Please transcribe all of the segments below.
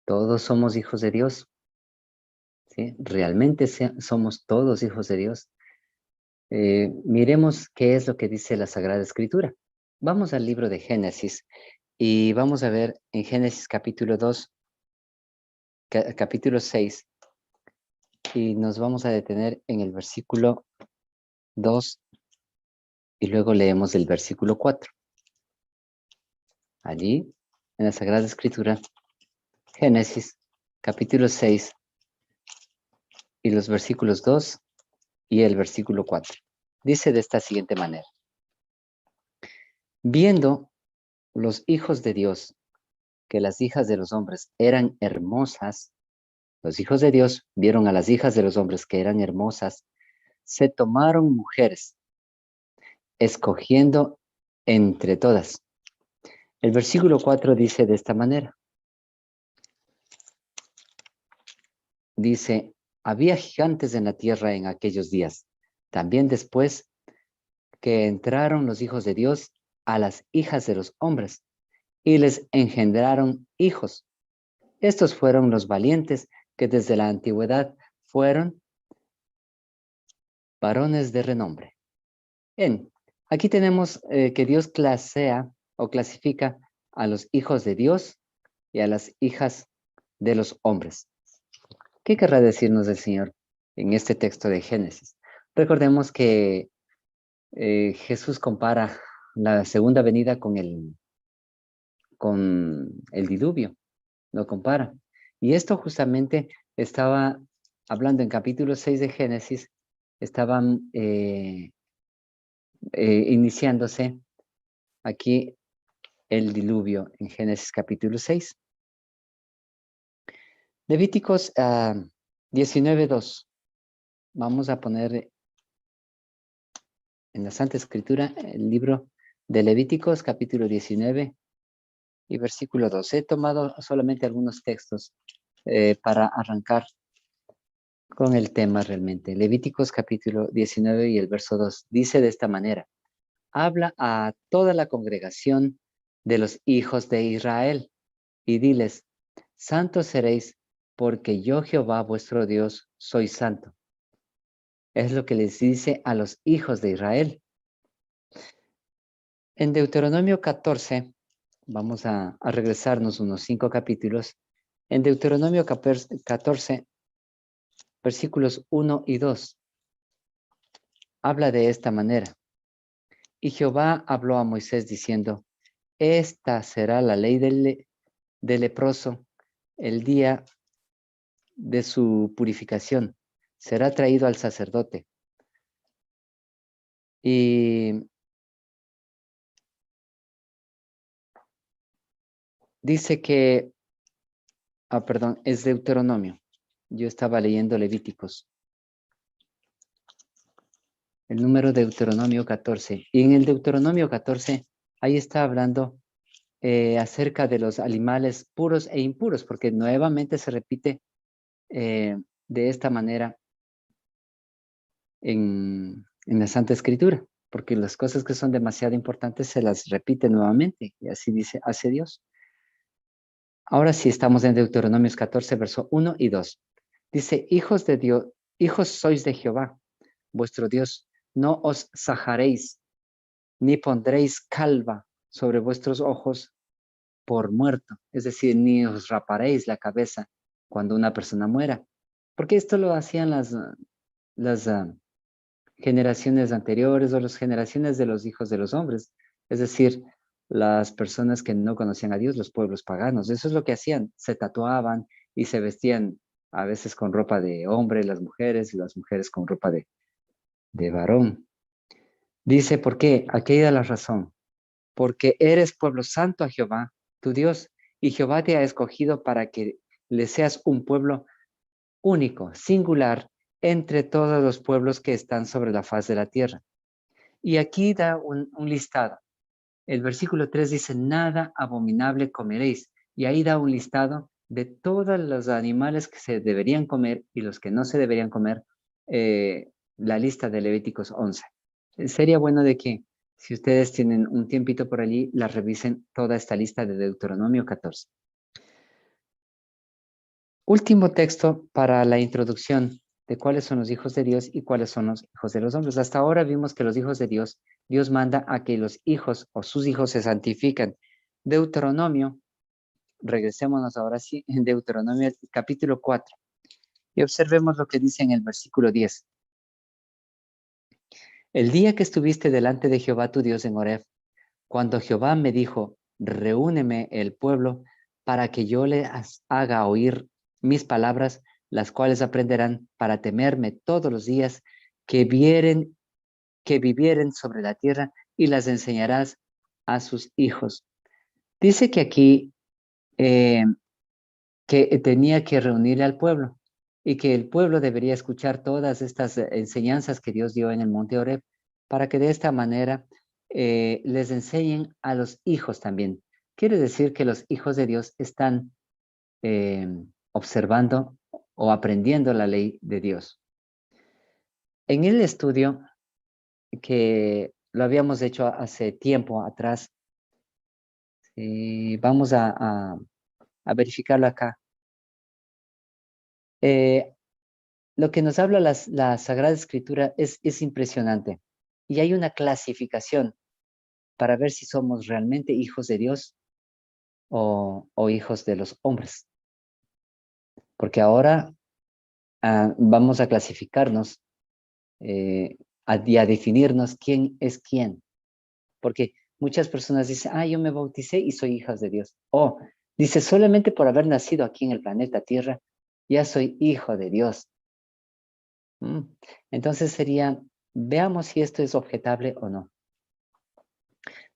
Todos somos hijos de Dios, ¿sí? Realmente somos todos hijos de Dios. Miremos qué es lo que dice la Sagrada Escritura. Vamos al libro de Génesis y vamos a ver en Génesis capítulo 2, capítulo 6, y nos vamos a detener en el versículo 2 y luego leemos el versículo 4. Allí, en la Sagrada Escritura, Génesis capítulo 6 y los versículos 2 y el versículo 4. Dice de esta siguiente manera: viendo los hijos de Dios que las hijas de los hombres eran hermosas, los hijos de Dios vieron a las hijas de los hombres que eran hermosas, se tomaron mujeres, escogiendo entre todas. El versículo 4 dice de esta manera. Dice, había gigantes en la tierra en aquellos días. También después que entraron los hijos de Dios a las hijas de los hombres y les engendraron hijos. Estos fueron los valientes que desde la antigüedad fueron varones de renombre. Bien, aquí tenemos que Dios clasea o clasifica a los hijos de Dios y a las hijas de los hombres. ¿Qué querrá decirnos el Señor en este texto de Génesis? Recordemos que Jesús compara la segunda venida con el diluvio, lo compara. Y esto justamente estaba hablando en capítulo 6 de Génesis, estaban iniciándose aquí el diluvio en Génesis capítulo 6. Levíticos 19:2. Vamos a poner en la Santa Escritura el libro de Levíticos capítulo 19 y versículo 2. He tomado solamente algunos textos para arrancar con el tema realmente. Levíticos capítulo 19 y el verso 2 dice de esta manera: habla a toda la congregación de los hijos de Israel y diles, santos seréis, porque yo Jehová vuestro Dios soy santo. Es lo que les dice a los hijos de Israel. En Deuteronomio 14, vamos a regresarnos unos 5 capítulos. En Deuteronomio 14, versículos 1 y 2, habla de esta manera. Y Jehová habló a Moisés diciendo, esta será la ley del leproso el día de su purificación. Será traído al sacerdote. Y dice que, perdón, es Deuteronomio. Yo estaba leyendo Levíticos. El número Deuteronomio 14. Y en el Deuteronomio 14, ahí está hablando acerca de los animales puros e impuros, porque nuevamente se repite de esta manera en la Santa Escritura, porque las cosas que son demasiado importantes se las repite nuevamente, y así dice, hace Dios. Ahora sí estamos en Deuteronomios 14, verso 1 y 2. Dice, hijos de Dios, hijos sois de Jehová, vuestro Dios, no os sajaréis, ni pondréis calva sobre vuestros ojos por muerto, es decir, ni os raparéis la cabeza cuando una persona muera, porque esto lo hacían las generaciones anteriores o las generaciones de los hijos de los hombres, es decir, las personas que no conocían a Dios, los pueblos paganos. Eso es lo que hacían, se tatuaban y se vestían a veces con ropa de hombre, las mujeres con ropa de varón. Dice, ¿por qué? Aquí da la razón. Porque eres pueblo santo a Jehová, tu Dios, y Jehová te ha escogido para que le seas un pueblo único, singular, entre todos los pueblos que están sobre la faz de la tierra. Y aquí da un listado. El versículo 3 dice, nada abominable comeréis. Y ahí da un listado de todos los animales que se deberían comer y los que no se deberían comer, la lista de Levíticos 11. Sería bueno de que, si ustedes tienen un tiempito por allí, la revisen toda esta lista de Deuteronomio 14. Último texto para la introducción de cuáles son los hijos de Dios y cuáles son los hijos de los hombres. Hasta ahora vimos que los hijos de Dios, Dios manda a que los hijos o sus hijos se santifiquen. Deuteronomio, regresémonos ahora sí, en Deuteronomio capítulo 4 y observemos lo que dice en el versículo 10. El día que estuviste delante de Jehová tu Dios en Horeb, cuando Jehová me dijo, reúneme el pueblo para que yo les haga oír mis palabras, las cuales aprenderán para temerme todos los días que vivieren sobre la tierra y las enseñarás a sus hijos. Dice que aquí que tenía que reunir al pueblo y que el pueblo debería escuchar todas estas enseñanzas que Dios dio en el monte Horeb para que de esta manera les enseñen a los hijos también. Quiere decir que los hijos de Dios están observando o aprendiendo la ley de Dios. En el estudio que lo habíamos hecho hace tiempo atrás, vamos a verificarlo acá. Lo que nos habla la Sagrada Escritura es impresionante. Y hay una clasificación para ver si somos realmente hijos de Dios o hijos de los hombres. Porque ahora vamos a clasificarnos y a definirnos quién es quién. Porque muchas personas dicen, yo me bauticé y soy hijas de Dios. O dice, solamente por haber nacido aquí en el planeta Tierra, ya soy hijo de Dios. Entonces sería, veamos si esto es objetable o no.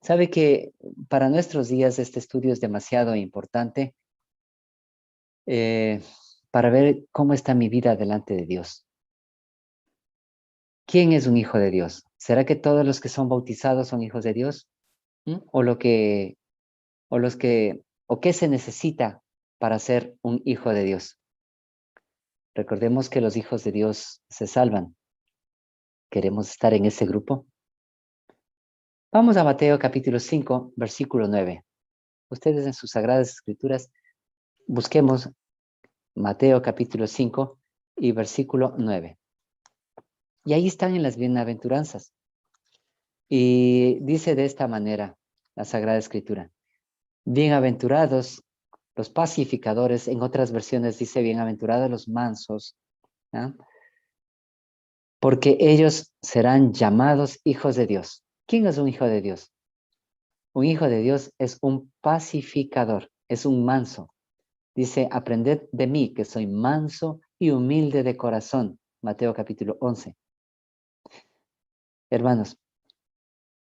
Sabe que para nuestros días este estudio es demasiado importante para ver cómo está mi vida delante de Dios. ¿Quién es un hijo de Dios? ¿Será que todos los que son bautizados son hijos de Dios? ¿O qué se necesita para ser un hijo de Dios? Recordemos que los hijos de Dios se salvan. ¿Queremos estar en ese grupo? Vamos a Mateo capítulo 5, versículo 9. Ustedes en sus Sagradas Escrituras busquemos Mateo capítulo 5 y versículo 9. Y ahí están en las bienaventuranzas. Y dice de esta manera la Sagrada Escritura. Bienaventurados los pacificadores, en otras versiones dice bienaventurados los mansos, ¿no? Porque ellos serán llamados hijos de Dios. ¿Quién es un hijo de Dios? Un hijo de Dios es un pacificador, es un manso. Dice, aprended de mí, que soy manso y humilde de corazón. Mateo capítulo 11. Hermanos,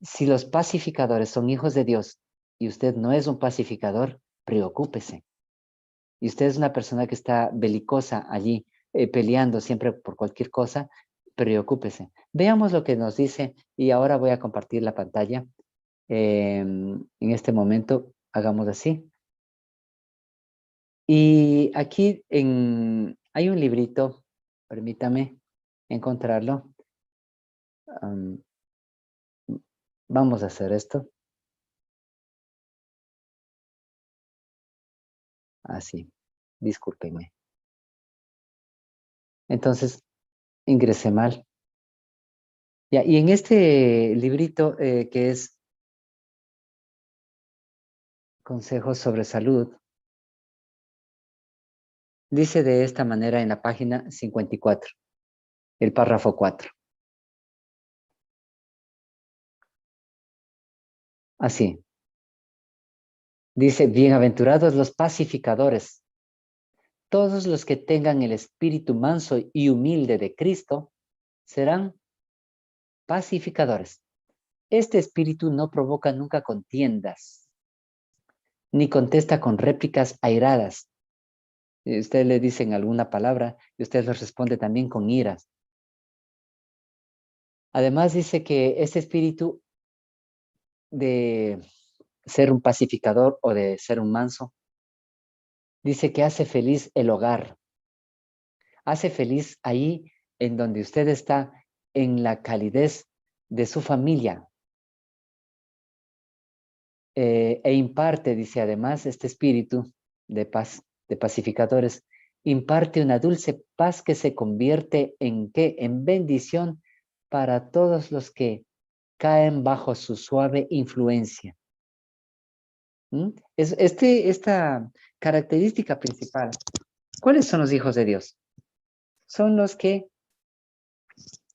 si los pacificadores son hijos de Dios y usted no es un pacificador, preocúpese. Y usted es una persona que está belicosa allí, peleando siempre por cualquier cosa, preocúpese. Veamos lo que nos dice y ahora voy a compartir la pantalla. En este momento, hagamos así. Y aquí hay un librito, permítame encontrarlo. Vamos a hacer esto. Así, discúlpenme. Entonces, ingresé mal. Ya, y en este librito que es Consejos sobre Salud, dice de esta manera en la página 54, el párrafo 4. Así. Dice, bienaventurados los pacificadores. Todos los que tengan el espíritu manso y humilde de Cristo serán pacificadores. Este espíritu no provoca nunca contiendas, ni contesta con réplicas airadas. Usted le dicen alguna palabra y usted les responde también con iras. Además dice que este espíritu de ser un pacificador o de ser un manso, dice que hace feliz el hogar. Hace feliz ahí en donde usted está, en la calidez de su familia. E imparte, dice además, este espíritu de paz, de pacificadores, imparte una dulce paz que se convierte en ¿qué? En bendición para todos los que caen bajo su suave influencia. Esta característica principal. ¿Cuáles son los hijos de Dios? Son los que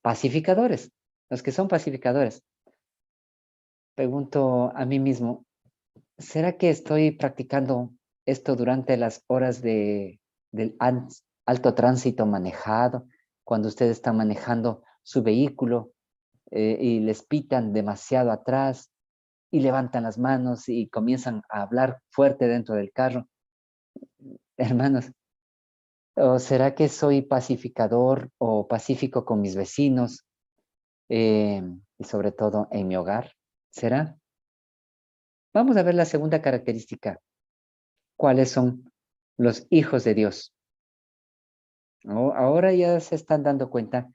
pacificadores, los que son pacificadores. Pregunto a mí mismo, ¿será que estoy practicando esto durante las horas del alto tránsito manejado, cuando ustedes están manejando su vehículo y les pitan demasiado atrás y levantan las manos y comienzan a hablar fuerte dentro del carro? Hermanos, ¿o será que soy pacificador o pacífico con mis vecinos y sobre todo en mi hogar? ¿Será? Vamos a ver la segunda característica. ¿Cuáles son los hijos de Dios? Ahora ya se están dando cuenta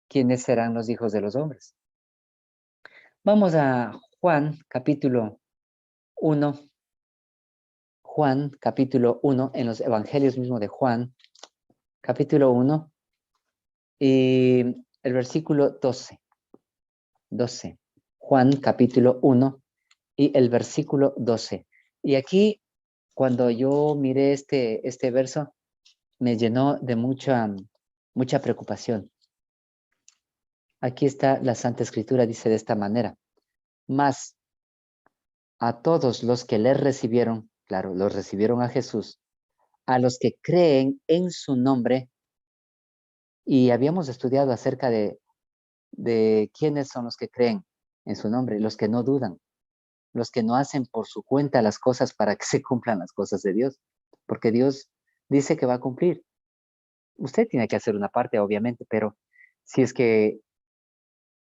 quiénes serán los hijos de los hombres. Vamos a Juan capítulo 1. Juan capítulo 1, en los evangelios mismos de Juan, capítulo 1, y el versículo 12. 12. Juan capítulo 1 y el versículo 12. Y aquí, cuando yo miré este verso, me llenó de mucha preocupación. Aquí está la Santa Escritura, dice de esta manera: mas a todos los que le recibieron, claro, los recibieron a Jesús, a los que creen en su nombre, y habíamos estudiado acerca de quiénes son los que creen en su nombre, los que no dudan, los que no hacen por su cuenta las cosas para que se cumplan las cosas de Dios, porque Dios dice que va a cumplir. Usted tiene que hacer una parte, obviamente, pero si es que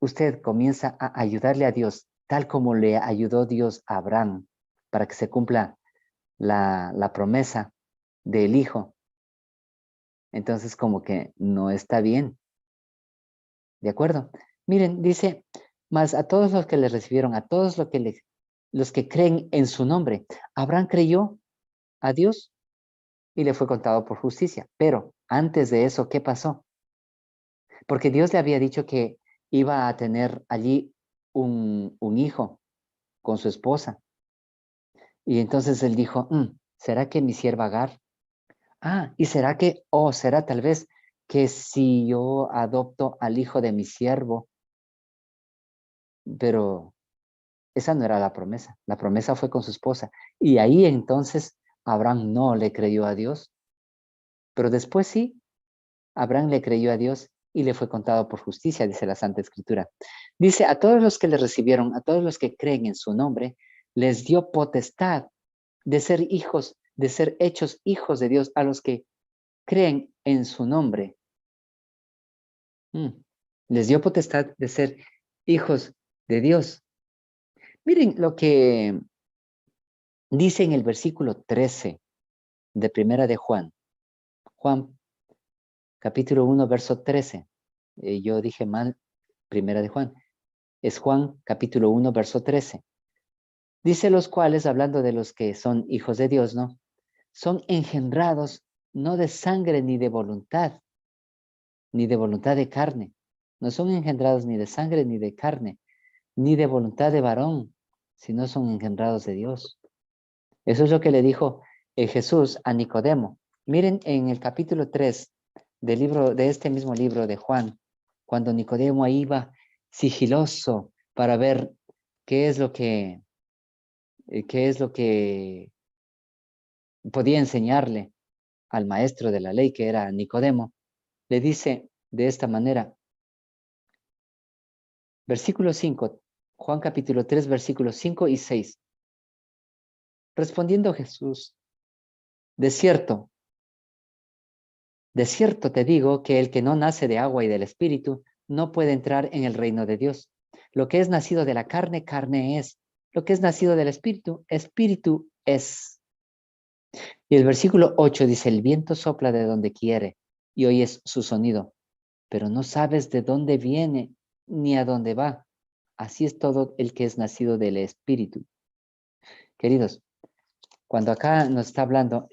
usted comienza a ayudarle a Dios, tal como le ayudó Dios a Abraham para que se cumpla la promesa del hijo, entonces como que no está bien. ¿De acuerdo? Miren, dice, mas a todos los que le recibieron, a todos los que creen en su nombre, Abraham creyó a Dios y le fue contado por justicia. Pero antes de eso, ¿qué pasó? Porque Dios le había dicho que iba a tener allí un hijo con su esposa. Y entonces él dijo, ¿será que mi sierva Agar? ¿Y será que, será tal vez que si yo adopto al hijo de mi siervo? Pero esa no era la promesa fue con su esposa. Y ahí entonces Abraham no le creyó a Dios, pero después sí, Abraham le creyó a Dios y le fue contado por justicia, dice la Santa Escritura. Dice, a todos los que le recibieron, a todos los que creen en su nombre, les dio potestad de ser hijos, de ser hechos hijos de Dios, a los que creen en su nombre. Les dio potestad de ser hijos de Dios. Miren lo que dice en el versículo 13 de Primera de Juan. Juan, capítulo 1, verso 13. Yo dije mal, Primera de Juan. Es Juan, capítulo 1, verso 13. Dice los cuales, hablando de los que son hijos de Dios, ¿no? Son engendrados no de sangre ni de voluntad de carne. No son engendrados ni de sangre ni de carne, ni de voluntad de varón, sino son engendrados de Dios. Eso es lo que le dijo Jesús a Nicodemo. Miren en el capítulo 3 de este mismo libro de Juan, cuando Nicodemo iba sigiloso para ver qué es lo que podía enseñarle al maestro de la ley, que era Nicodemo, le dice de esta manera, versículo 5, Juan capítulo 3, versículos 5 y 6. Respondiendo Jesús, de cierto te digo que el que no nace de agua y del Espíritu no puede entrar en el reino de Dios. Lo que es nacido de la carne, carne es. Lo que es nacido del Espíritu, Espíritu es. Y el versículo 8 dice, el viento sopla de donde quiere y oyes su sonido, pero no sabes de dónde viene ni a dónde va. Así es todo el que es nacido del Espíritu. Queridos, cuando acá nos está hablando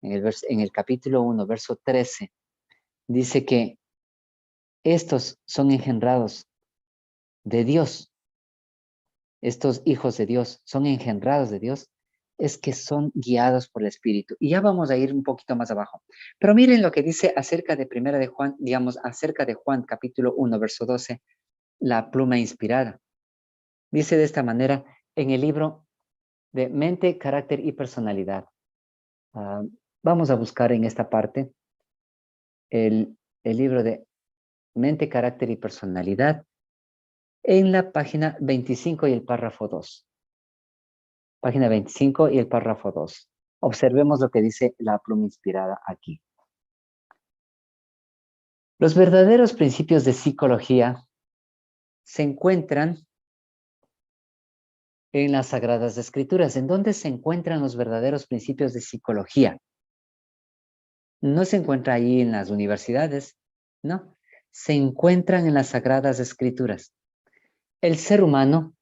en el capítulo 1, verso 13, dice que estos son engendrados de Dios, estos hijos de Dios son engendrados de Dios, es que son guiados por el Espíritu. Y ya vamos a ir un poquito más abajo. Pero miren lo que dice acerca de Primera de Juan, digamos, acerca de Juan, capítulo 1, verso 12, la pluma inspirada. Dice de esta manera en el libro de Mente, Carácter y Personalidad. Vamos a buscar en esta parte el libro de Mente, Carácter y Personalidad en la página 25 y el párrafo 2. Página 25 y el párrafo 2. Observemos lo que dice la pluma inspirada aquí. Los verdaderos principios de psicología se encuentran en las Sagradas Escrituras. ¿En dónde se encuentran los verdaderos principios de psicología? No se encuentra ahí en las universidades, no. Se encuentran en las Sagradas Escrituras. El ser humano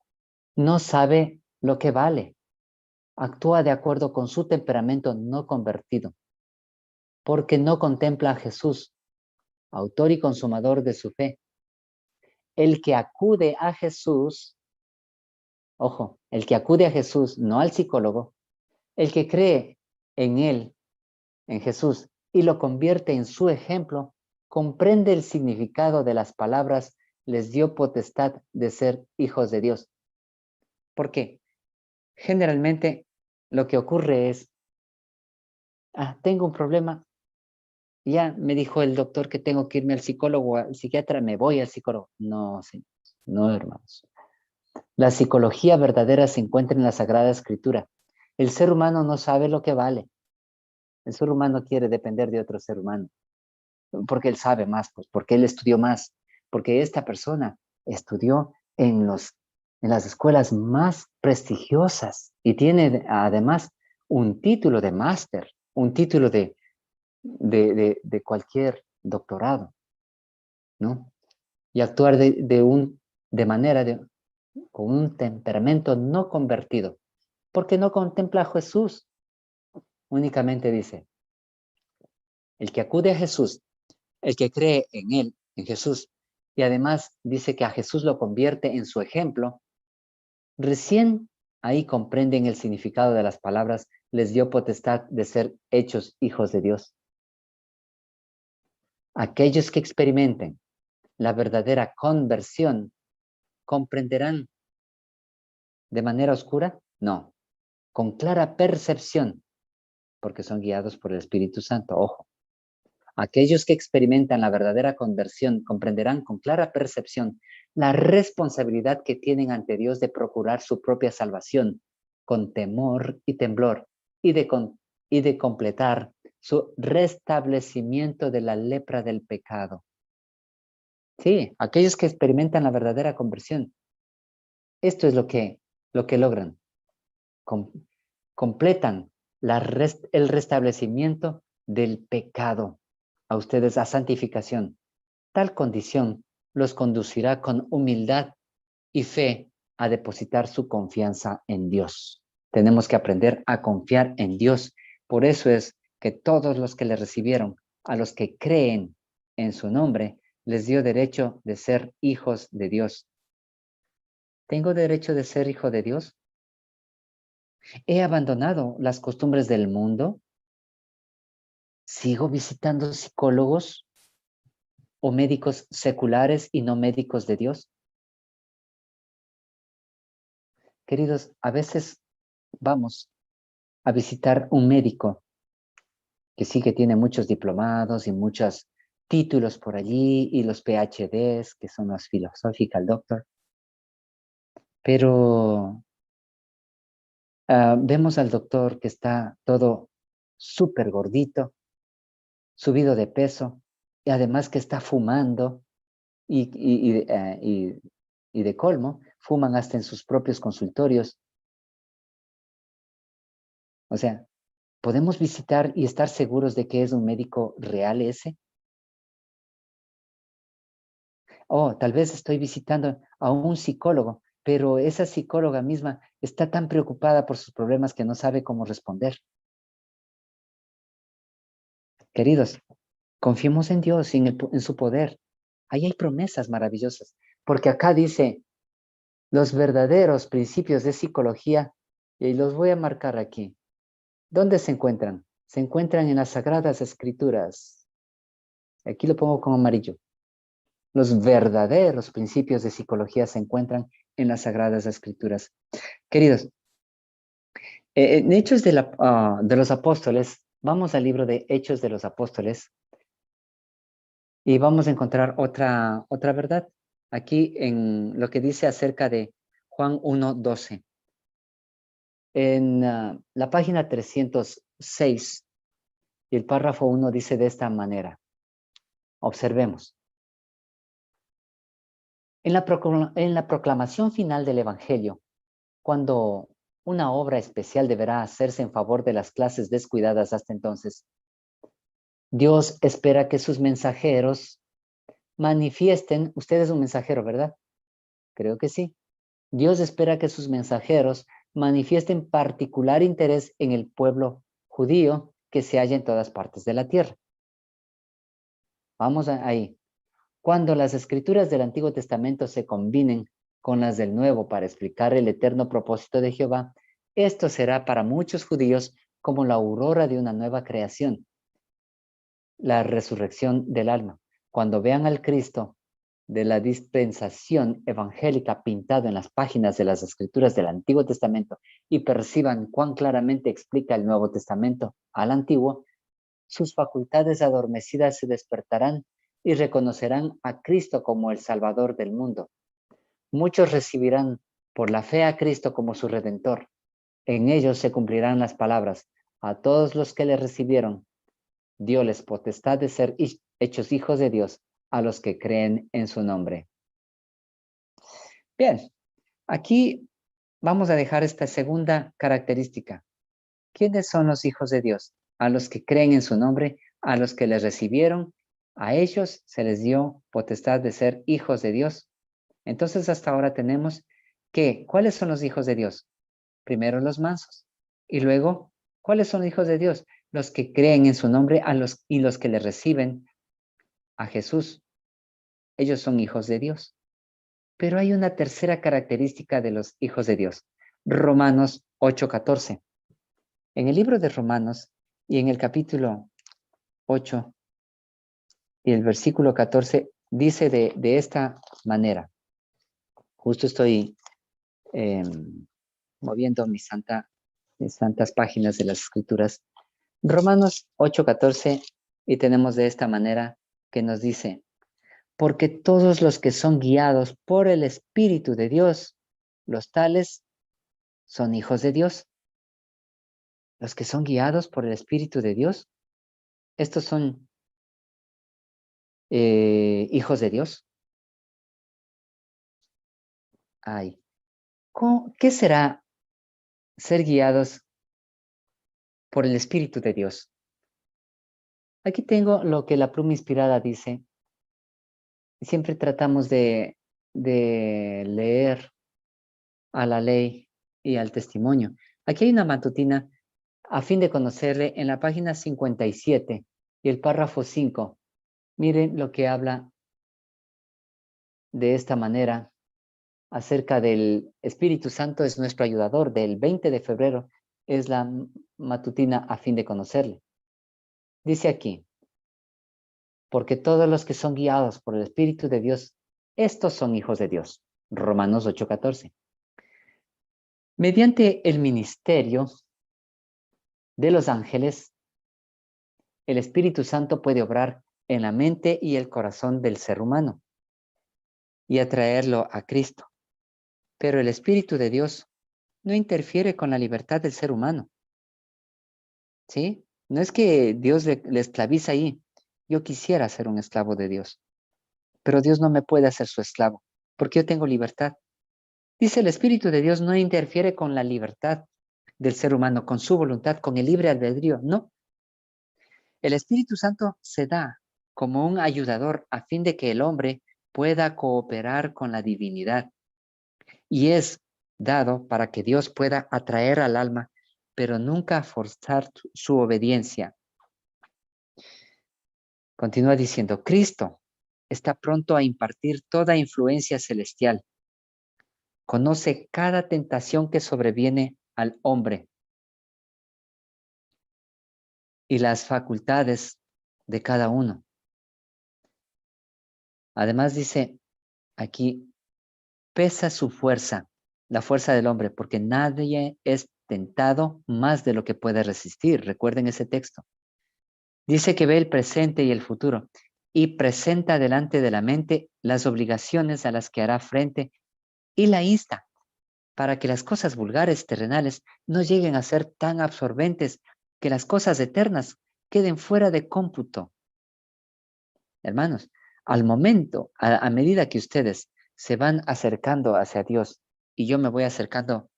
no sabe lo que vale. Actúa de acuerdo con su temperamento no convertido, porque no contempla a Jesús, autor y consumador de su fe. El que acude a Jesús, ojo, el que acude a Jesús, no al psicólogo, el que cree en él, en Jesús, y lo convierte en su ejemplo, comprende el significado de las palabras, les dio potestad de ser hijos de Dios. ¿Por qué? Generalmente lo que ocurre es, tengo un problema, ya me dijo el doctor que tengo que irme al psicólogo, al psiquiatra, me voy al psicólogo. No, señores, no, hermanos. La psicología verdadera se encuentra en la Sagrada Escritura. El ser humano no sabe lo que vale. El ser humano quiere depender de otro ser humano, porque él sabe más, pues, porque él estudió más, porque esta persona estudió en las escuelas más prestigiosas y tiene además un título de máster, un título de cualquier doctorado, ¿no? Y actuar con un temperamento no convertido, porque no contempla a Jesús. Únicamente dice, el que acude a Jesús, el que cree en él, en Jesús, y además dice que a Jesús lo convierte en su ejemplo, recién ahí comprenden el significado de las palabras, les dio potestad de ser hechos hijos de Dios. Aquellos que experimenten la verdadera conversión, ¿comprenderán de manera oscura? No, con clara percepción, porque son guiados por el Espíritu Santo. Ojo, aquellos que experimentan la verdadera conversión comprenderán con clara percepción la responsabilidad que tienen ante Dios de procurar su propia salvación con temor y temblor y de completar su restablecimiento de la lepra del pecado. Sí, aquellos que experimentan la verdadera conversión. Esto es lo que logran. Completan el restablecimiento del pecado a ustedes a santificación. Tal condición los conducirá con humildad y fe a depositar su confianza en Dios. Tenemos que aprender a confiar en Dios. Por eso es que todos los que le recibieron, a los que creen en su nombre, les dio derecho de ser hijos de Dios. ¿Tengo derecho de ser hijo de Dios? ¿He abandonado las costumbres del mundo? ¿Sigo visitando psicólogos o médicos seculares y no médicos de Dios? Queridos, a veces vamos a visitar un médico que sí que tiene muchos diplomados y muchos títulos por allí y los PhDs, que son los Philosophical Doctor, pero vemos al doctor que está todo súper gordito, subido de peso, y además que está fumando y de colmo, fuman hasta en sus propios consultorios. O sea, ¿podemos visitar y estar seguros de que es un médico real ese? O tal vez estoy visitando a un psicólogo, pero esa psicóloga misma está tan preocupada por sus problemas que no sabe cómo responder. Queridos, confiemos en Dios y en su poder. Ahí hay promesas maravillosas, porque acá dice los verdaderos principios de psicología, y los voy a marcar aquí. ¿Dónde se encuentran? Se encuentran en las Sagradas Escrituras. Aquí lo pongo con amarillo. Los verdaderos principios de psicología se encuentran en las Sagradas Escrituras. Queridos, en Hechos de los Apóstoles, vamos al libro de Hechos de los Apóstoles y vamos a encontrar otra verdad. Aquí en lo que dice acerca de Juan 1:12. En la página 306 y el párrafo 1 dice de esta manera. Observemos. En la proclamación final del Evangelio, cuando una obra especial deberá hacerse en favor de las clases descuidadas hasta entonces, Dios espera que sus mensajeros manifiesten, usted es un mensajero, ¿verdad? Creo que sí. Dios espera que sus mensajeros manifiesten particular interés en el pueblo judío que se halla en todas partes de la tierra. Vamos ahí. Cuando las escrituras del Antiguo Testamento se combinen con las del Nuevo para explicar el eterno propósito de Jehová, esto será para muchos judíos como la aurora de una nueva creación, la resurrección del alma. Cuando vean al Cristo de la dispensación evangélica pintado en las páginas de las escrituras del Antiguo Testamento y perciban cuán claramente explica el Nuevo Testamento al Antiguo, sus facultades adormecidas se despertarán y reconocerán a Cristo como el Salvador del mundo. Muchos recibirán por la fe a Cristo como su Redentor. En ellos se cumplirán las palabras: a todos los que le recibieron, dióles potestad de ser hechos hijos de Dios, a los que creen en su nombre. Bien, aquí vamos a dejar esta segunda característica. ¿Quiénes son los hijos de Dios? A los que creen en su nombre, a los que les recibieron, a ellos se les dio potestad de ser hijos de Dios. Entonces hasta ahora tenemos que, ¿cuáles son los hijos de Dios? Primero los mansos. Y luego, ¿cuáles son los hijos de Dios? Los que creen en su nombre y los que le reciben a Jesús. Ellos son hijos de Dios. Pero hay una tercera característica de los hijos de Dios. Romanos 8:14. En el libro de Romanos y en el capítulo 8 y el versículo 14 dice de esta manera. Justo estoy moviendo mis santas páginas de las Escrituras. Romanos 8:14 y tenemos de esta manera que nos dice: porque todos los que son guiados por el Espíritu de Dios, los tales son hijos de Dios. Los que son guiados por el Espíritu de Dios, estos son hijos de Dios. Ay, ¿qué será ser guiados por el Espíritu de Dios? Aquí tengo lo que la pluma inspirada dice. Siempre tratamos de leer a la ley y al testimonio. Aquí hay una matutina a fin de conocerle en la página 57 y el párrafo 5. Miren lo que habla de esta manera acerca del Espíritu Santo es nuestro ayudador. Del 20 de febrero es la matutina a fin de conocerle. Dice aquí: porque todos los que son guiados por el Espíritu de Dios, estos son hijos de Dios. Romanos 8:14. Mediante el ministerio de los ángeles, el Espíritu Santo puede obrar en la mente y el corazón del ser humano y atraerlo a Cristo. Pero el Espíritu de Dios no interfiere con la libertad del ser humano. ¿Sí? No es que Dios le esclaviza ahí. Yo quisiera ser un esclavo de Dios, pero Dios no me puede hacer su esclavo, porque yo tengo libertad. Dice: el Espíritu de Dios no interfiere con la libertad del ser humano, con su voluntad, con el libre albedrío. No. El Espíritu Santo se da como un ayudador a fin de que el hombre pueda cooperar con la divinidad. Y es dado para que Dios pueda atraer al alma, pero nunca forzar su obediencia. Continúa diciendo, Cristo está pronto a impartir toda influencia celestial. Conoce cada tentación que sobreviene al hombre y las facultades de cada uno. Además dice aquí, pesa su fuerza, la fuerza del hombre, porque nadie es tentado más de lo que puede resistir. Recuerden ese texto. Dice que ve el presente y el futuro y presenta delante de la mente las obligaciones a las que hará frente y la insta para que las cosas vulgares terrenales no lleguen a ser tan absorbentes que las cosas eternas queden fuera de cómputo. Hermanos, al momento, a medida que ustedes se van acercando hacia Dios y yo me voy acercando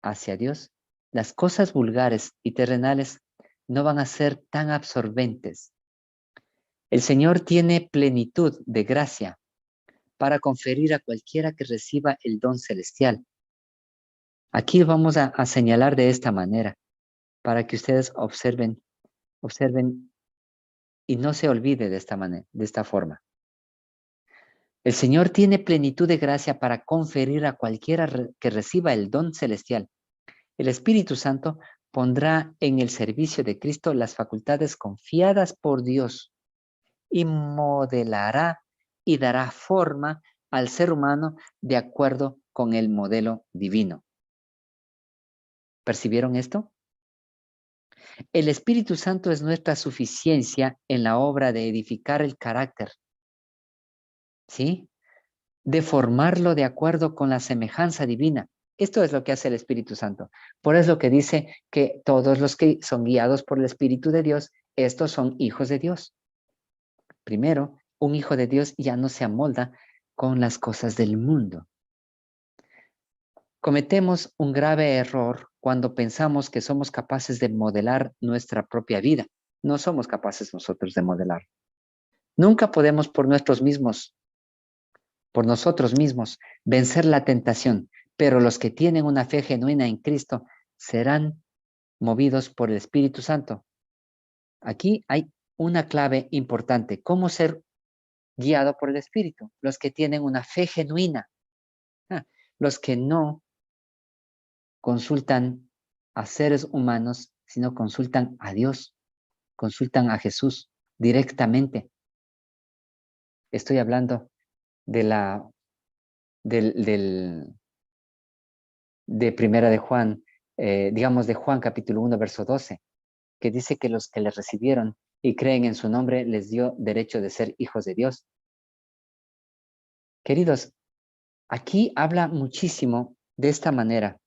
hacia Dios, las cosas vulgares y terrenales no van a ser tan absorbentes. El Señor tiene plenitud de gracia para conferir a cualquiera que reciba el don celestial. Aquí vamos a señalar de esta manera, para que ustedes observen y no se olvide de esta manera, de esta forma. El Señor tiene plenitud de gracia para conferir a cualquiera que reciba el don celestial. El Espíritu Santo pondrá en el servicio de Cristo las facultades confiadas por Dios y modelará y dará forma al ser humano de acuerdo con el modelo divino. ¿Percibieron esto? El Espíritu Santo es nuestra suficiencia en la obra de edificar el carácter, ¿sí? De formarlo de acuerdo con la semejanza divina. Esto es lo que hace el Espíritu Santo. Por eso que dice que todos los que son guiados por el Espíritu de Dios, estos son hijos de Dios. Primero, un hijo de Dios ya no se amolda con las cosas del mundo. Cometemos un grave error cuando pensamos que somos capaces de modelar nuestra propia vida. No somos capaces nosotros de modelar. Nunca podemos por nosotros mismos, vencer la tentación, pero los que tienen una fe genuina en Cristo serán movidos por el Espíritu Santo. Aquí hay una clave importante. ¿Cómo ser guiado por el Espíritu? Los que tienen una fe genuina. Los que no consultan a seres humanos, sino consultan a Dios, consultan a Jesús directamente. Estoy hablando de de Primera de Juan, digamos de Juan capítulo 1, verso 12, que dice que los que le recibieron y creen en su nombre les dio derecho de ser hijos de Dios. Queridos, aquí habla muchísimo de esta manera.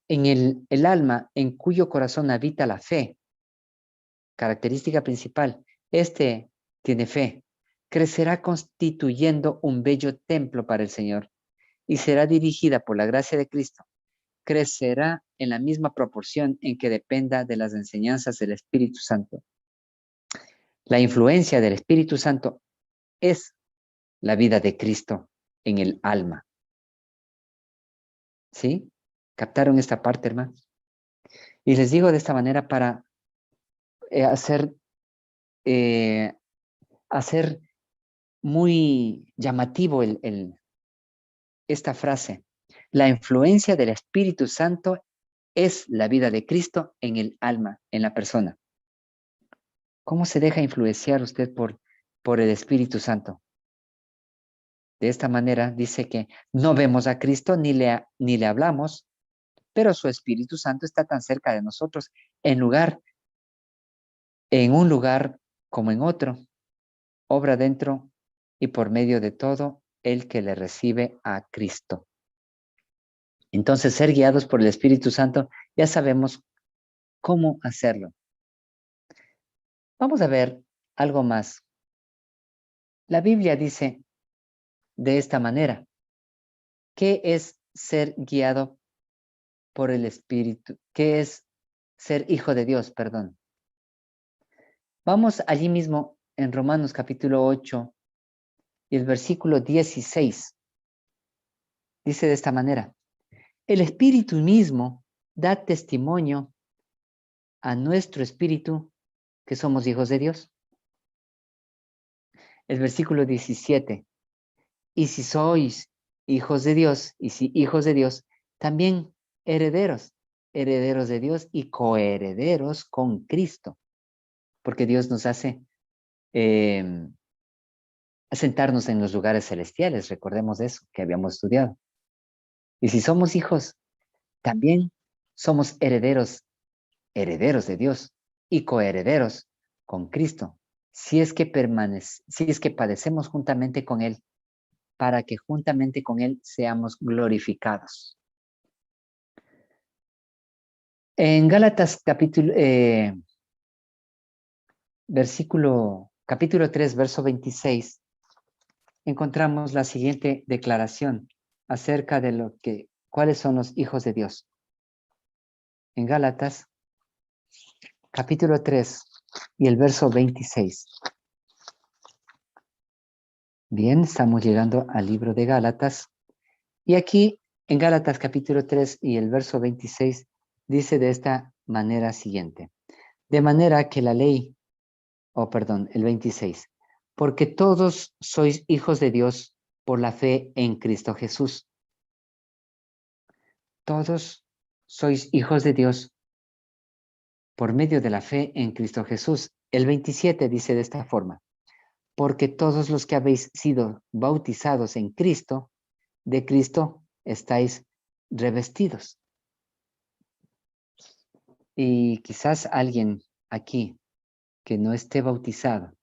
En el alma en cuyo corazón habita la fe, característica principal, este tiene fe, crecerá constituyendo un bello templo para el Señor y será dirigida por la gracia de Cristo. Crecerá en la misma proporción en que dependa de las enseñanzas del Espíritu Santo. La influencia del Espíritu Santo es la vida de Cristo en el alma. ¿Sí? ¿Captaron esta parte, hermanos? Y les digo de esta manera para hacer muy llamativo esta frase. La influencia del Espíritu Santo es la vida de Cristo en el alma, en la persona. ¿Cómo se deja influenciar usted por el Espíritu Santo? De esta manera dice que no vemos a Cristo ni le hablamos, pero su Espíritu Santo está tan cerca de nosotros en un lugar como en otro, obra dentro y por medio de todo el que le recibe a Cristo. Entonces, ser guiados por el Espíritu Santo, ya sabemos cómo hacerlo. Vamos a ver algo más. La Biblia dice de esta manera, ¿qué es ser guiado por el Espíritu? ¿Qué es ser hijo de Dios? Perdón. Vamos allí mismo en Romanos capítulo 8 y el versículo 16. Dice de esta manera, el Espíritu mismo da testimonio a nuestro espíritu que somos hijos de Dios. El versículo 17. Y si sois hijos de Dios, y si hijos de Dios, también herederos, herederos de Dios y coherederos con Cristo, porque Dios nos hace sentarnos en los lugares celestiales, recordemos eso que habíamos estudiado. Y si somos hijos, también somos herederos, herederos de Dios y coherederos con Cristo, si es que si es que padecemos juntamente con Él, para que juntamente con Él seamos glorificados. En Gálatas capítulo 3, verso 26, encontramos la siguiente declaración acerca de cuáles son los hijos de Dios. En Gálatas, capítulo 3 y el verso 26. Bien, estamos llegando al libro de Gálatas. Y aquí, en Gálatas, capítulo 3 y el verso 26, dice de esta manera siguiente. De manera que la ley, el 26, porque todos sois hijos de Dios por la fe en Cristo Jesús. Todos sois hijos de Dios por medio de la fe en Cristo Jesús. El 27 dice de esta forma, porque todos los que habéis sido bautizados en Cristo, de Cristo estáis revestidos. Y quizás alguien aquí que no esté bautizado,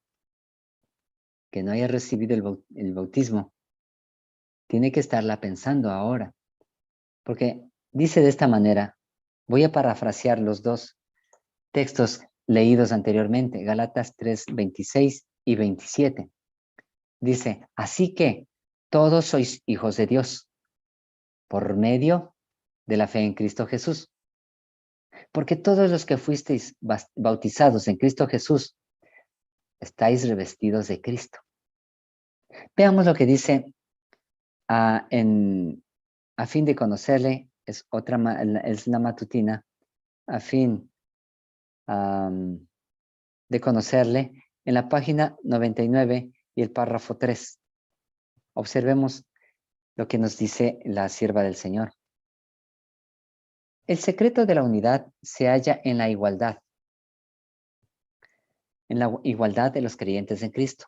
que no haya recibido el bautismo, tiene que estarla pensando ahora, porque dice de esta manera, voy a parafrasear los dos textos leídos anteriormente, Gálatas 3, 26 y 27. Dice, así que todos sois hijos de Dios por medio de la fe en Cristo Jesús. Porque todos los que fuisteis bautizados en Cristo Jesús, estáis revestidos de Cristo. Veamos lo que dice a fin de conocerle, es la matutina, a fin de conocerle, en la página 99 y el párrafo 3. Observemos lo que nos dice la sierva del Señor. El secreto de la unidad se halla en la igualdad de los creyentes en Cristo.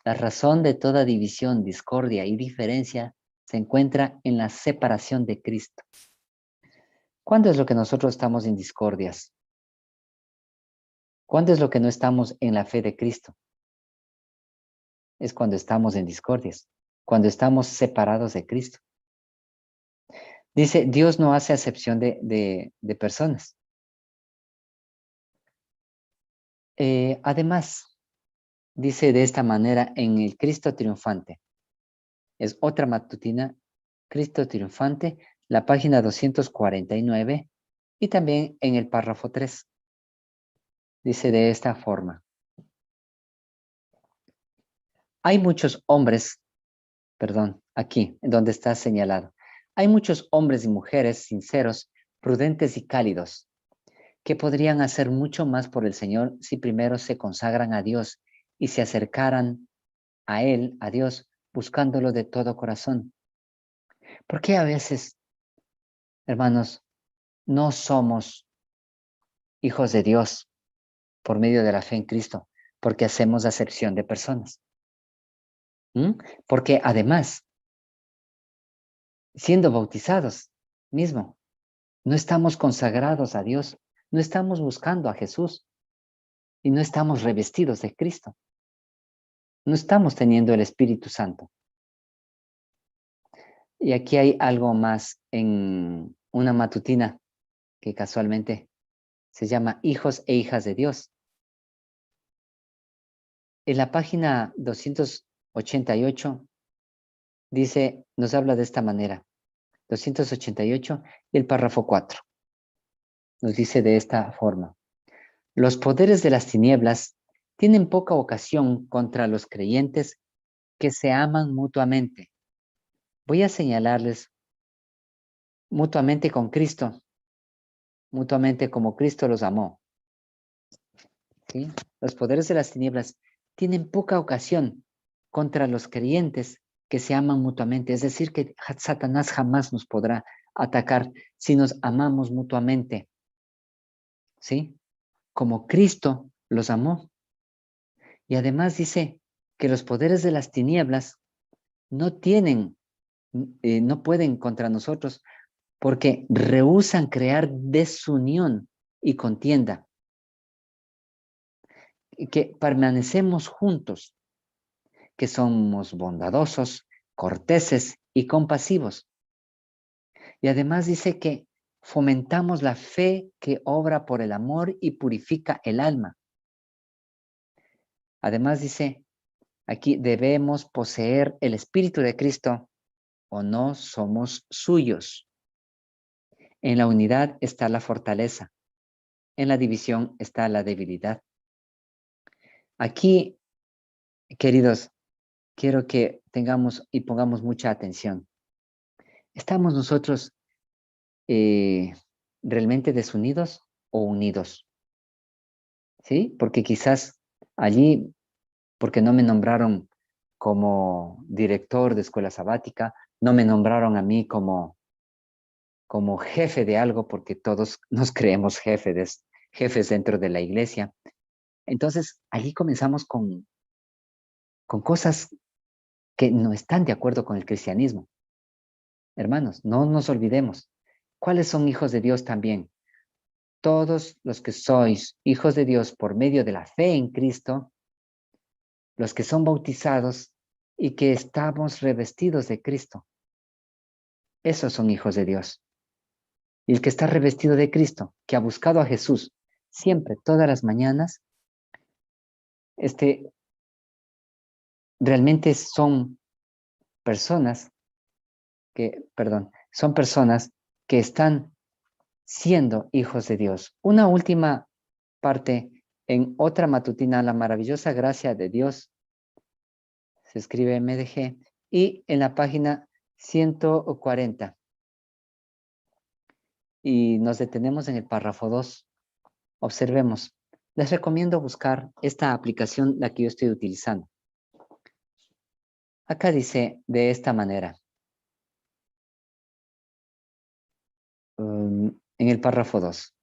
La razón de toda división, discordia y diferencia se encuentra en la separación de Cristo. ¿Cuándo es lo que nosotros estamos en discordias? ¿Cuándo es lo que no estamos en la fe de Cristo? Es cuando estamos en discordias, cuando estamos separados de Cristo. Dice, Dios no hace acepción de personas. Además, dice de esta manera en el Cristo triunfante. Es otra matutina, Cristo triunfante, la página 249 y también en el párrafo 3. Dice de esta forma. Hay muchos hombres, aquí, donde está señalado. Hay muchos hombres y mujeres sinceros, prudentes y cálidos, que podrían hacer mucho más por el Señor si primero se consagran a Dios y se acercaran a Él, a Dios, buscándolo de todo corazón. ¿Por qué a veces, hermanos, no somos hijos de Dios por medio de la fe en Cristo? Porque hacemos acepción de personas. Porque además, siendo bautizados mismo, no estamos consagrados a Dios, no estamos buscando a Jesús y no estamos revestidos de Cristo. No estamos teniendo el Espíritu Santo. Y aquí hay algo más en una matutina que casualmente se llama Hijos e Hijas de Dios. En la página 288 dice, nos habla de esta manera. 288 y el párrafo 4. Nos dice de esta forma. Los poderes de las tinieblas tienen poca ocasión contra los creyentes que se aman mutuamente. Voy a señalarles mutuamente con Cristo, mutuamente como Cristo los amó. ¿Sí? Los poderes de las tinieblas tienen poca ocasión contra los creyentes que se aman mutuamente. Es decir, que Satanás jamás nos podrá atacar si nos amamos mutuamente, ¿sí? Como Cristo los amó. Y además dice que los poderes de las tinieblas no pueden contra nosotros porque rehúsan crear desunión y contienda. Y que permanecemos juntos, que somos bondadosos, corteses y compasivos. Y además dice que fomentamos la fe que obra por el amor y purifica el alma. Además dice, aquí debemos poseer el Espíritu de Cristo o no somos suyos. En la unidad está la fortaleza, en la división está la debilidad. Aquí, queridos, quiero que tengamos y pongamos mucha atención. ¿Estamos nosotros realmente desunidos o unidos? ¿Sí? Porque quizás allí, porque no me nombraron como director de escuela sabática, no me nombraron a mí como jefe de algo, porque todos nos creemos jefes dentro de la iglesia. Entonces, allí comenzamos con cosas que no están de acuerdo con el cristianismo. Hermanos, no nos olvidemos. ¿Cuáles son hijos de Dios también? Todos los que sois hijos de Dios por medio de la fe en Cristo, los que son bautizados y que estamos revestidos de Cristo. Esos son hijos de Dios. Y el que está revestido de Cristo, que ha buscado a Jesús siempre, todas las mañanas, realmente son personas son personas que están siendo hijos de Dios. Una última parte en otra matutina, la maravillosa gracia de Dios, se escribe MDG, y en la página 140. Y nos detenemos en el párrafo 2. Observemos. Les recomiendo buscar esta aplicación, la que yo estoy utilizando. Acá dice de esta manera. En el párrafo 2.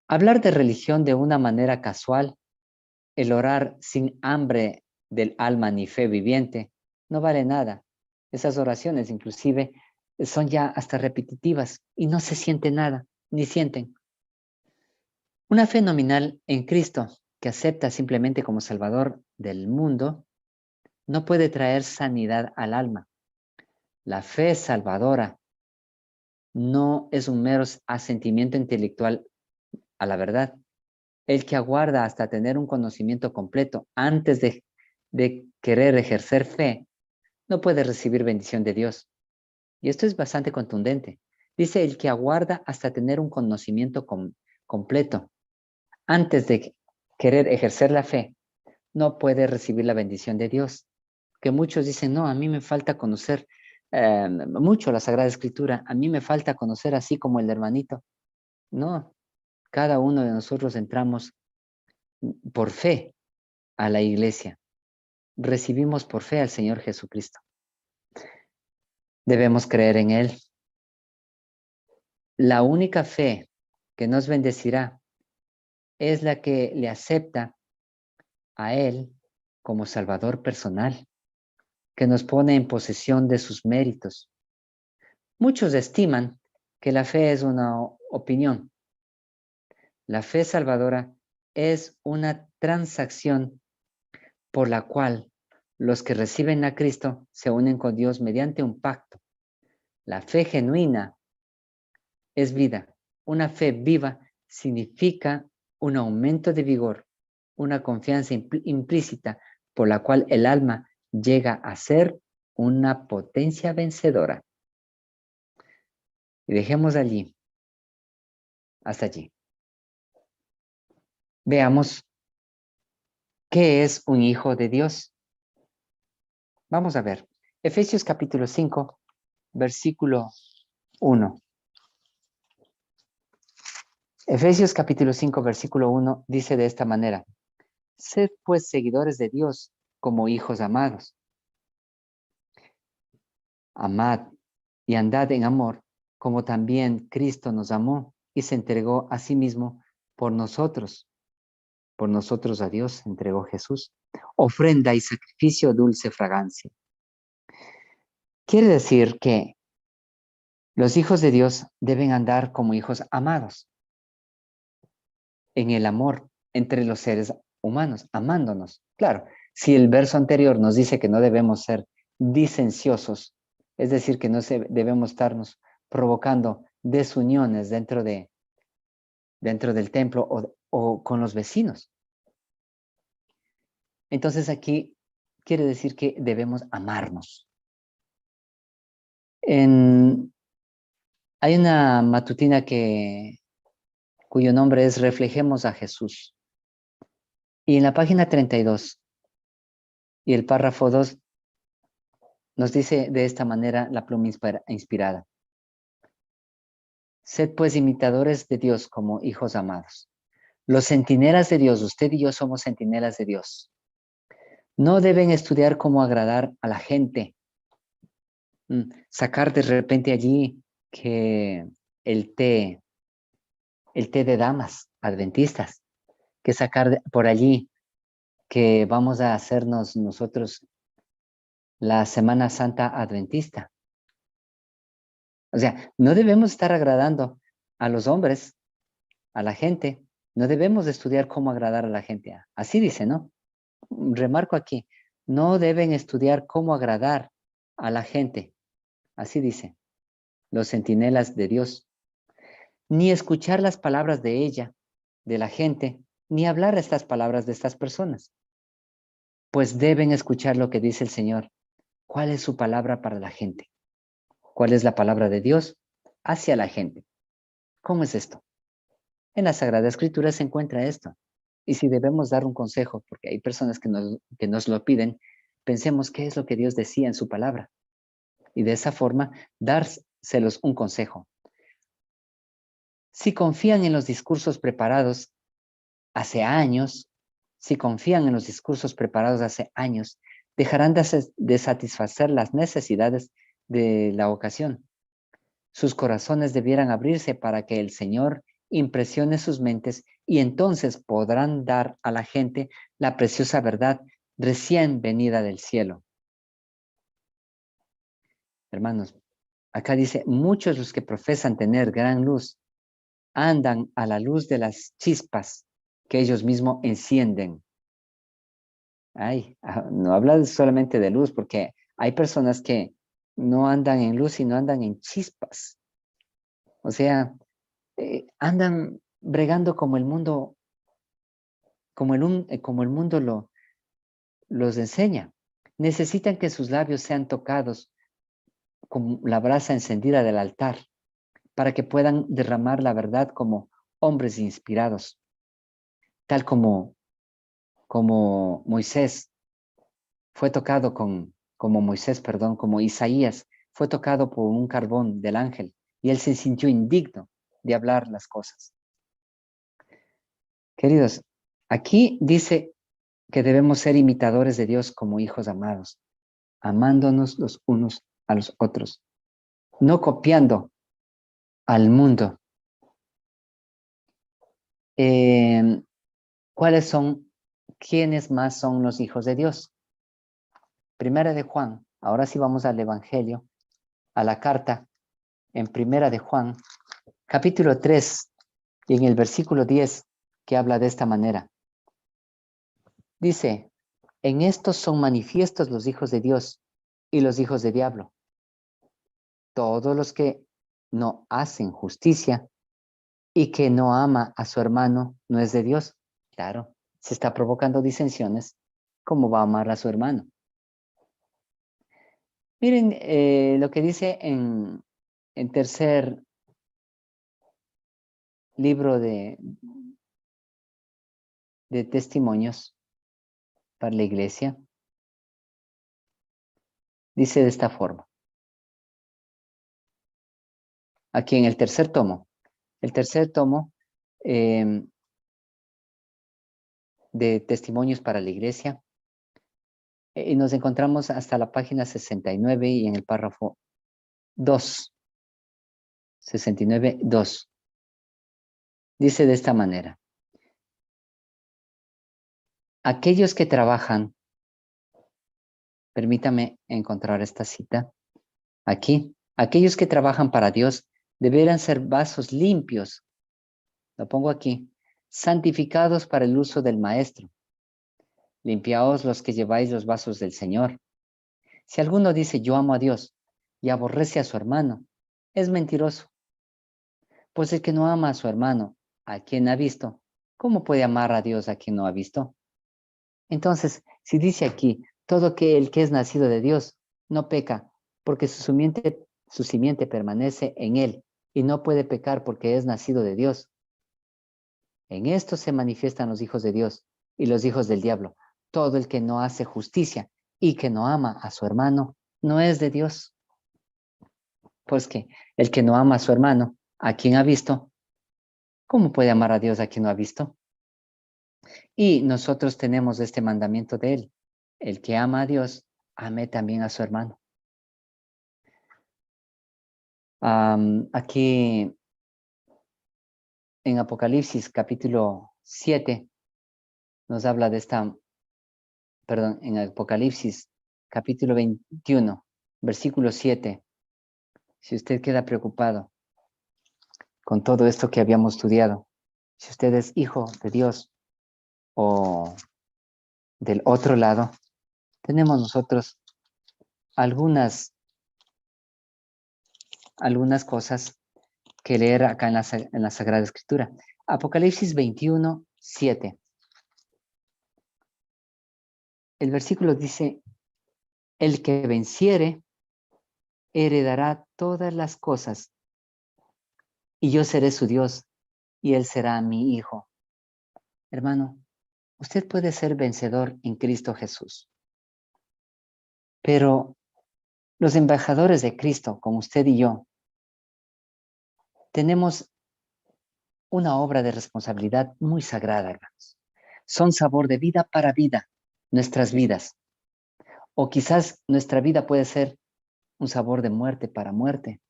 Hablar de religión de una manera casual, el orar sin hambre del alma ni fe viviente, no vale nada. Esas oraciones inclusive son ya hasta repetitivas y no se siente nada, ni sienten. Una fe nominal en Cristo que acepta simplemente como Salvador del mundo no puede traer sanidad al alma. La fe salvadora no es un mero asentimiento intelectual a la verdad. El que aguarda hasta tener un conocimiento completo antes de querer ejercer fe, no puede recibir bendición de Dios. Y esto es bastante contundente. Dice el que aguarda hasta tener un conocimiento completo antes de querer ejercer la fe, no puede recibir la bendición de Dios. Que muchos dicen, no, a mí me falta conocer mucho la Sagrada Escritura, a mí me falta conocer así como el hermanito. No, cada uno de nosotros entramos por fe a la iglesia. Recibimos por fe al Señor Jesucristo. Debemos creer en Él. La única fe que nos bendecirá es la que le acepta a Él como Salvador personal, que nos pone en posesión de sus méritos. Muchos estiman que la fe es una opinión. La fe salvadora es una transacción por la cual los que reciben a Cristo se unen con Dios mediante un pacto. La fe genuina es vida. Una fe viva significa un aumento de vigor, una confianza implícita por la cual el alma llega a ser una potencia vencedora. Y dejemos allí, hasta allí. Veamos qué es un hijo de Dios. Vamos a ver. Efesios capítulo 5, versículo 1. Efesios capítulo 5, versículo 1 dice de esta manera: Sed pues seguidores de Dios como hijos amados. Amad y andad en amor, como también Cristo nos amó y se entregó a sí mismo por nosotros. Por nosotros a Dios se entregó Jesús. Ofrenda y sacrificio dulce fragancia. Quiere decir que los hijos de Dios deben andar como hijos amados, en el amor entre los seres humanos, amándonos. Claro, si el verso anterior nos dice que no debemos ser disenciosos, es decir, que no debemos estarnos provocando desuniones dentro del templo o con los vecinos. Entonces aquí quiere decir que debemos amarnos. Hay una matutina cuyo nombre es Reflejemos a Jesús. Y en la página 32 y el párrafo 2 nos dice de esta manera la pluma inspirada. Sed pues imitadores de Dios como hijos amados. Los centinelas de Dios, usted y yo somos centinelas de Dios. No deben estudiar cómo agradar a la gente. Sacar de repente allí que el té de damas adventistas, que sacar por allí que vamos a hacernos nosotros la Semana Santa Adventista. O sea, no debemos estar agradando a los hombres, a la gente. No debemos estudiar cómo agradar a la gente. Así dice, ¿no? Remarco aquí, no deben estudiar cómo agradar a la gente. Así dice, los centinelas de Dios. Ni escuchar las palabras de ella, de la gente, ni hablar estas palabras de estas personas. Pues deben escuchar lo que dice el Señor. ¿Cuál es su palabra para la gente? ¿Cuál es la palabra de Dios hacia la gente? ¿Cómo es esto? En la Sagrada Escritura se encuentra esto. Y si debemos dar un consejo, porque hay personas que nos lo piden, pensemos qué es lo que Dios decía en su palabra. Y de esa forma, dárselos un consejo. Si confían en los discursos preparados hace años, dejarán de satisfacer las necesidades de la ocasión. Sus corazones debieran abrirse para que el Señor impresione sus mentes y entonces podrán dar a la gente la preciosa verdad recién venida del cielo. Hermanos, acá dice, muchos los que profesan tener gran luz andan a la luz de las chispas que ellos mismos encienden. No habla solamente de luz, porque hay personas que no andan en luz, sino andan en chispas. O sea, andan bregando como el mundo, como el mundo los enseña. Necesitan que sus labios sean tocados con la brasa encendida del altar para que puedan derramar la verdad como hombres inspirados, tal como Moisés fue tocado como Isaías fue tocado por un carbón del ángel y él se sintió indigno de hablar las cosas. Queridos, aquí dice que debemos ser imitadores de Dios como hijos amados, amándonos los unos a los otros, no copiando al mundo. ¿Quiénes más son los hijos de Dios? Primera de Juan, ahora sí vamos al Evangelio, a la carta en Primera de Juan, capítulo 3, y en el versículo 10, que habla de esta manera. Dice, en estos son manifiestos los hijos de Dios y los hijos de diablo. Todos los que no hacen justicia y que no ama a su hermano no es de Dios. Claro, se está provocando disensiones. ¿Cómo va a amar a su hermano? Miren lo que dice en tercer libro de testimonios para la iglesia. Dice de esta forma. Aquí en el tercer tomo. El tercer tomo de testimonios para la iglesia. Y nos encontramos hasta la página 69 y en el párrafo 2. 69, 2. Dice de esta manera. Aquellos que trabajan, permítame encontrar esta cita aquí. Aquellos que trabajan para Dios deberán ser vasos limpios. Lo pongo aquí. Santificados para el uso del Maestro. Limpiaos los que lleváis los vasos del Señor. Si alguno dice yo amo a Dios y aborrece a su hermano, es mentiroso. Pues el que no ama a su hermano, a quien ha visto, ¿cómo puede amar a Dios a quien no ha visto? Entonces, si dice aquí, todo el que es nacido de Dios no peca, porque su simiente permanece en él, y no puede pecar porque es nacido de Dios. En esto se manifiestan los hijos de Dios y los hijos del diablo. Todo el que no hace justicia y que no ama a su hermano, no es de Dios. Pues que el que no ama a su hermano, a quien ha visto, ¿cómo puede amar a Dios a quien no ha visto? Y nosotros tenemos este mandamiento de él. El que ama a Dios, ame también a su hermano. Aquí en Apocalipsis capítulo 7 nos habla de en Apocalipsis capítulo 21, versículo 7. Si usted queda preocupado con todo esto que habíamos estudiado, si usted es hijo de Dios o del otro lado, tenemos nosotros algunas cosas que leer acá en la Sagrada Escritura. Apocalipsis 21, 7. El versículo dice, el que venciere heredará todas las cosas y yo seré su Dios y él será mi hijo. Hermano, usted puede ser vencedor en Cristo Jesús, pero los embajadores de Cristo, como usted y yo, tenemos una obra de responsabilidad muy sagrada, hermanos. Son sabor de vida para vida, nuestras vidas. O quizás nuestra vida puede ser un sabor de muerte para muerte.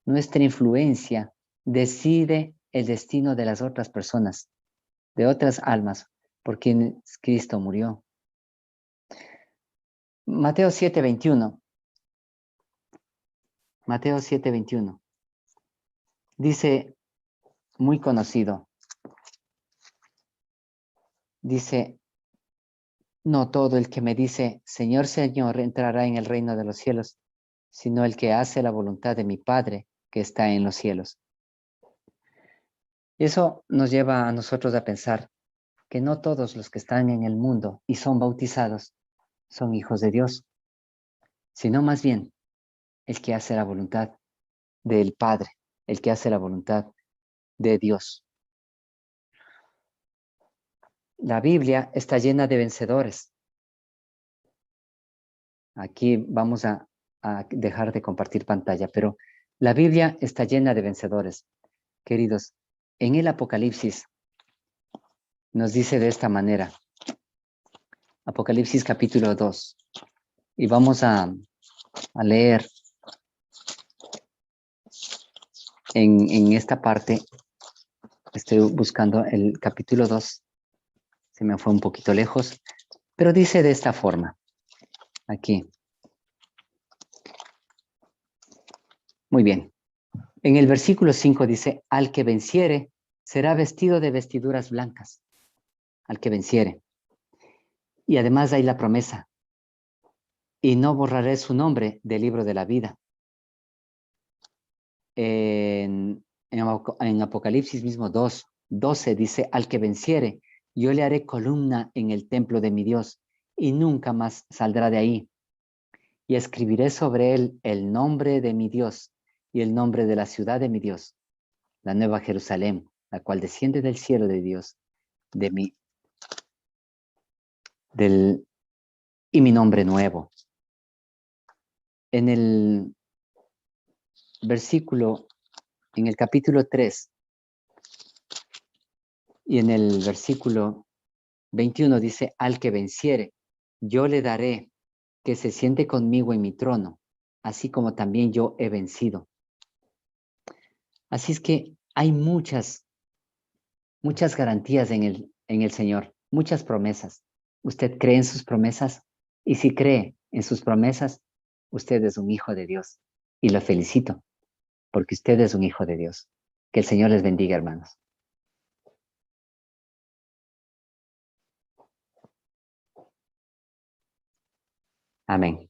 Nuestra influencia decide el destino de las otras personas, de otras almas, por quienes Cristo murió. Mateo 7:21. Mateo 7:21. Dice, muy conocido, dice, no todo el que me dice, Señor, Señor, entrará en el reino de los cielos, sino el que hace la voluntad de mi Padre que está en los cielos. Y eso nos lleva a nosotros a pensar que no todos los que están en el mundo y son bautizados son hijos de Dios, sino más bien el que hace la voluntad del Padre, el que hace la voluntad de Dios. La Biblia está llena de vencedores. Aquí vamos a dejar de compartir pantalla, pero la Biblia está llena de vencedores. Queridos, en el Apocalipsis nos dice de esta manera, Apocalipsis capítulo 2, y vamos a leer en esta parte, estoy buscando el capítulo 2, se me fue un poquito lejos, pero dice de esta forma, aquí. Muy bien. En el versículo 5 dice, al que venciere será vestido de vestiduras blancas, al que venciere. Y además hay la promesa, y no borraré su nombre del libro de la vida. En Apocalipsis mismo 2:12 dice, al que venciere, yo le haré columna en el templo de mi Dios, y nunca más saldrá de ahí. Y escribiré sobre él el nombre de mi Dios y el nombre de la ciudad de mi Dios, la nueva Jerusalén, la cual desciende del cielo de Dios, y mi nombre nuevo. En el versículo, en el capítulo 3 y en el versículo 21 dice, al que venciere, yo le daré que se siente conmigo en mi trono, así como también yo he vencido. Así es que hay muchas garantías en el Señor, muchas promesas. ¿Usted cree en sus promesas? Y si cree en sus promesas, usted es un hijo de Dios. Y lo felicito, porque usted es un hijo de Dios. Que el Señor les bendiga, hermanos. Amén.